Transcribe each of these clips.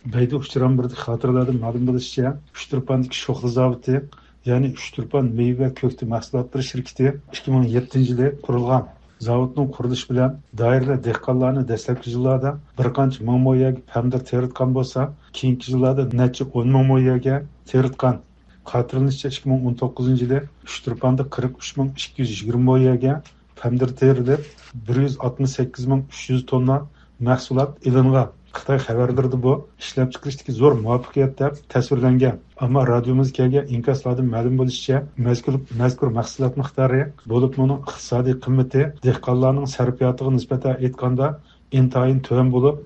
Beyde uçturan bir hatırladım. Malum buluşça Üçtürpan'daki şoxlu zavodi, yani Üçtürpan meyve ve kökte mahsulotları şirketi 2007 yılı kurulgan. Zavodning qurilishi bilan doirali dehqonlarni dastlabki yillarda bir qancha ming mo'yaga pamdir teritgan bo'lsa, keyingi yillarda necha 10 ming mo'yaga teritgan. Qatirilishicha 2019 yili Uchturpanda 43.220 mo'yaga pamdir terilib, 168.300 tonna mahsulot ilingan. Xitoy xabarlarida bu ishlab chiqarishdagi zo'r muvaffaqiyat deb tasvirlangan. Ammo radiomiz kelgan inkaslardan ma'lum bo'lishicha, mazkur mahsulot miqdori bo'lib, uning iqtisodiy qimmati dehqonlarning sarfiyotiga nisbatan aytganda intayin tuvan bo'lib,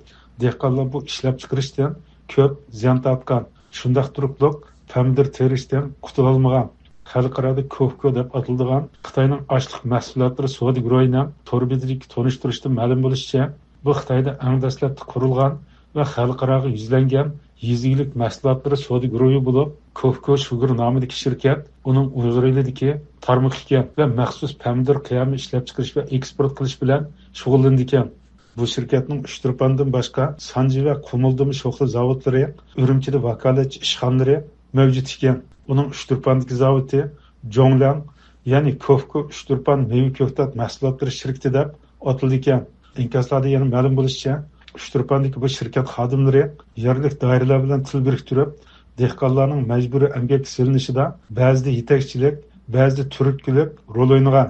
dehqonlar bu ishlab chiqarishdan ko'p ziyon tortgan. Shundaq turibli pamdir terishdan qutulolmagan. Xalqarada Kofko deb atiladigan Xitoyning ochliq mahsulotlari savdo guruhining to'rbidagi tonishtirishdan ma'lum bo'lishicha, bu Xitoyda eng dastlabki qurilgan va xalqaroga yuzlangan yezilik mahsulotlari savdo guruhi bo'lib, Kofko Sugar nomidagi shirkat uning Uyg'ur elidagi tarmoq ekan va maxsus pamdir qiyami ishlab chiqarish va eksport qilish bilan shug'ullanadi ekan. Bu shirkatning Uchturpandan boshqa Sanji va Qumuldim sho'xli zavodlari, Urumchida vakolatchi ishxonalari mavjud ekan. Uning Uchturpandagi zavodi Jonglang, ya'ni Kofko Uchturpan meva ko'ktat mahsulotlari shirkati deb atildi ekan. İnkaslarda yana ma'lum bo'lishicha, Uchturpandagi bu shirkat xodimlari yerlik doiralar bilan til biriktirib, dehqonlarning majburiy emgak silinishida ba'zida yetakchilik, ba'zida turtkilik rol o'ynagan.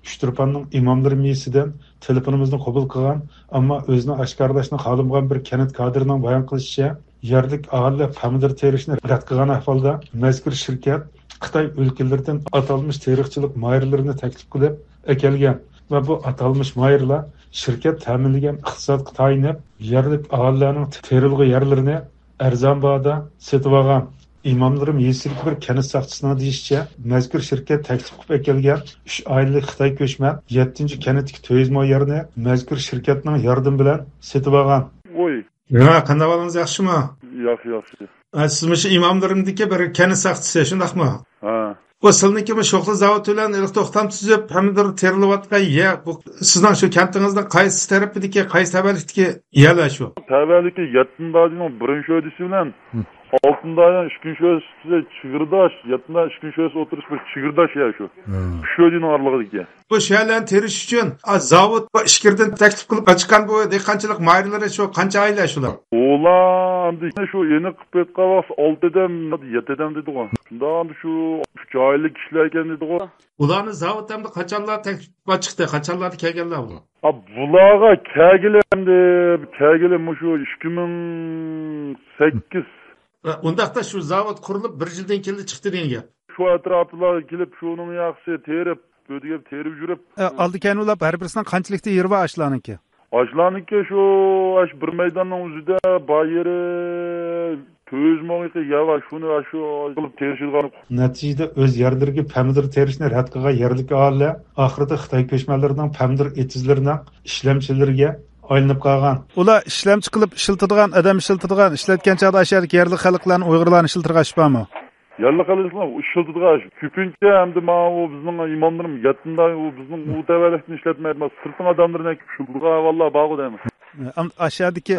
Uchturpanning imomlari miyasidan telefonimizni qabul qilgan, ammo o'zini oshkorlashni xohlamagan bir kanat kadrining bayon qilishicha, yerlik aholi pamdir terishni rad qilgan ahvolda mazkur shirkat Xitoy o'lkalaridan atalmish teriqchilik mayirlarini taklif qilib akelgan va bu atalmish mayirlar shirkat ta'minlagan iqtisodga tayinib, yerlik aholilarning terilgan yerlarini arzon bahada sotib olgan. İmamlarım yesilik bir kanat saqchisining deyishicha, mazkur shirkat taklif qilib kelgan 3 oylik Xitoy ko'chman 7-chi kanatdagi 400 mo yerni mazkur shirkatning yordami bilan sotib olgan. Oy. Ha, qanday bo'lingiz, yaxshimi? Yaxshi. Siz shu imomlarimdagi bir kanat saqchisi, shundaqmi? Ha. Bu silniki bu sho'xli zavod bilan to'xtam tuzib, hamdir terilayotgan ya, bu sizning shu kantingizning qaysi tarafidagi, qaysi tavallikdagi yerlar shu? Tavallikki 7-dajining birinchi o'disi bilan altındaydan 2-nji ödisi çigirdaş, yatında 2-nji ödisi oturuş bir çigirdaş ya şu. Şu ödünün aralığıdaki. Bu şeylerin teriş için zavod bu işkirden teklif kılıp açıkan bu dehqonchilik mayırları şu qancha aylar şular? Ulan şu yeni kıpet qavas 6 edem, 7 edem dedi o. Şundan şu 3 aylık kişiler ekan dedi o. Ularni zavod hamda qachonlar teklif chiqdi, qachonlar kelganlar bu? Bulağa kelgilem şu 2008. Undaqda şu zavod qurilib 1 yildan keldi chiqdi degan. Şu atroflar kelib şunun yaxshi terib, ödegib terib yurib. Aldikan ular har birisining qanchalikda yeri bor ashlaniki? Ashlaniki şu bir maydonning o'zida bayeri 200 mo'nga yava shuni shu qilib terishilgan. Natijada o'z yerlariga pamdir terishni rad qilgan yerlik aholi oxirida Xitoy ko'chmanlarining pamdir etizlarining ishlamchilariga aylanib qolgan. Ular ishlamchi qilib ishiltirgan, adam ishiltirgan, ishlatgan chog'da ashadagi yerlik xalqlarni, Uyg'urlarni ishiltirgan shubami? Yerlik xalqlar ishiltirgan. Ko'pincha hamda mana bu bizning imomlarimiz yatında u bizning bu tavallikni ishlatmaydi, sirtning odamlarini ishiltirgan vallahi bag'u deyman. Ashadagi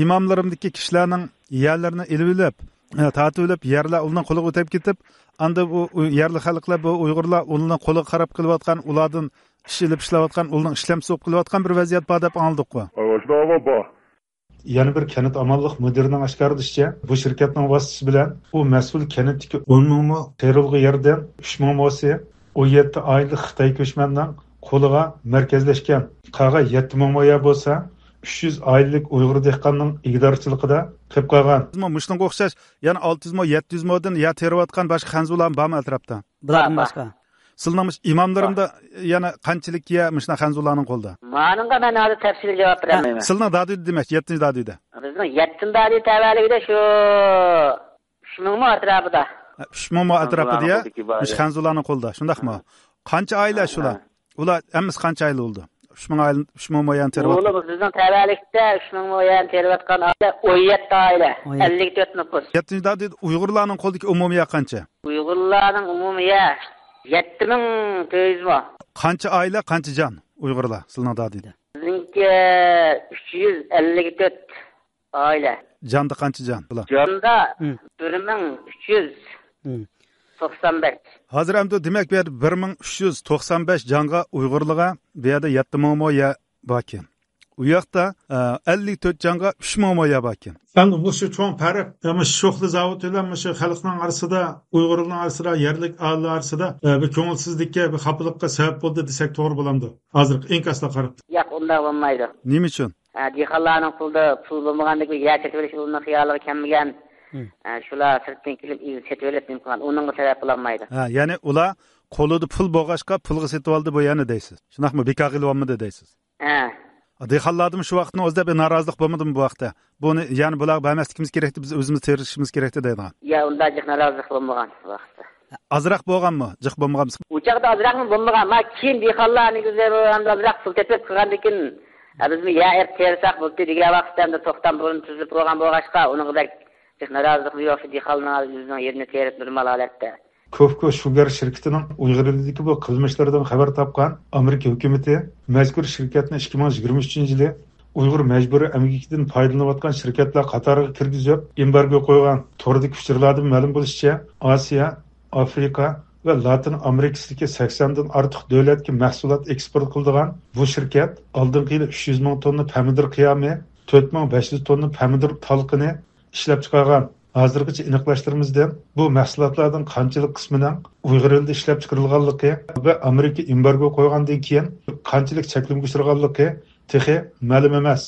imomlarimdagi kishilarning yerlarini ilib, tatib yerlar ularning qo'liga o'tib ketib, anda bu yerlik xalqlar, bu Uyg'urlar ularning qo'liga qarab qilayotgan, ulardan ishilib ishlayotgan, ularning ishlamchi qilayotgan bir vaziyat bor deb anladik-ku. Yana bir kanat amallik mudirining oshkorlashicha, bu shirkatning vasitasi bilan u mas'ul kanatdagi 10 ming mo terilgan yerdan 3 ming mosi 17 oylik Xitoy ko'chmanning qo'liga markazlashgan. Qolgan 7 ming moya bo'lsa 300 oylik Uyg'ur dehqonning igdorchiligida qilib qolgan. Mushunga o'xshash, yana 600 mo 700 modan ya terayotgan boshqa xanzular bormi atrofda? Bulardan boshqa. Sizning imomlarimda yana qanchalik ya mushuna xanzularning qo'lda? Meningga men hozir tafsiliy javob beraman. Sizning dadida demak, 7-chi dadida. Bizning 7-chi dadi tavalligida shu 3000 mo atrofida. 3000 mo atrofida ya, mush xanzularning qo'lda. Shundaqmi? Qancha oylar shular? Ular hammasi qancha oyli bo'ldi? 3000 mo yan tervat. Oğlum bizning tavallikda 3000 mo yan tervatgan oila 17 oila, 54 nüfus. 7-chi dadida Uyg'urlarning qo'ldagi umumiy qancha? Uyg'urlarning umumiy 7400 mo. Qancha oila, qancha jon Uyg'urlar sizning dadida? Bizningki 354 oila. Canda qancha can bular? Canda 1395. Hozir hamda demak bu yerda 1395 jonga Uyg'urlarga bu yerda 7000 moya bor ekan. U yoqda 54 jonga 3000 moya bor ekan. Endi bu shu cho'ng farq, ama sho'xli zavod bilan shu xalqning orasida, Uyg'urlarning orasida, yerlik ahli orasida bir ko'ngilsizlikka, bir xafalikka sabab bo'ldi desak to'g'ri bo'lamdi. Hozir inkasga qarab. Yo'q, unday bo'lmaydi. Nima uchun? Dehqonlarning pulda pul bo'lmaganligi, yer chetib olish uning xiyoliga kelmagan. Shular sirtdan kelib setib olib imkon, uning sabab bo'lmaydi. Ya'ni ular qo'lida pul bo'lg'ashqa pulga setib oldi bu yana deysiz. Shunaqmi, bekor qilib olmadi deysiz. Dehqonlardan shu vaqtni o'zida bir norozilik bo'lmadimi bu vaqtda? Buni ya'ni bular bermasligimiz kerak deb biz o'zimiz terishimiz kerak deydigan. Ya unda jiq norozilik bo'lmagan vaqtda. Azroq bo'lganmi? Jiq bo'lmaganmi? U chaqda azroqmi bo'lmagan, ma keyin dehqonlarning o'zlari azroq pul tepib qilgandikin, bizmi ya tersak bo'ldi degan vaqtda to'xtam burun tuzilib qo'ygan bo'lg'ashqa, uningda jiq norozilik yo'q, dehqonlar o'zining yerini terib normal holatda. Kofko Sugar şirketining Uyg'urlardagi bu qilmishlardan xabar topgan Amerika hukumatı mazkur shirkatni 2023-yili Uyg'ur majburiy amgikidan foydalanayotgan shirkatlar qatoriga kirgizib, embargo qo'ygan. To'g'ri kuchlardan ma'lum bo'lishicha, Osiyo, Afrika va Latin Amerikasidagi 80 dan ortiq davlatga mahsulot eksport qiladigan bu shirkat oldingi yili 300 ming tonna pomidor qiyomi, 4500 tonna pomidor talqini ishlab chiqargan. Hozirgacha aniqlashtirimizdan bu mahsulotlardan qanchalik qismining Uyg'ur elida ishlab chiqarilganligi va Amerika embargo qo'ygandan keyin qanchalik cheklimga uchraganligi texi ma'lum emas.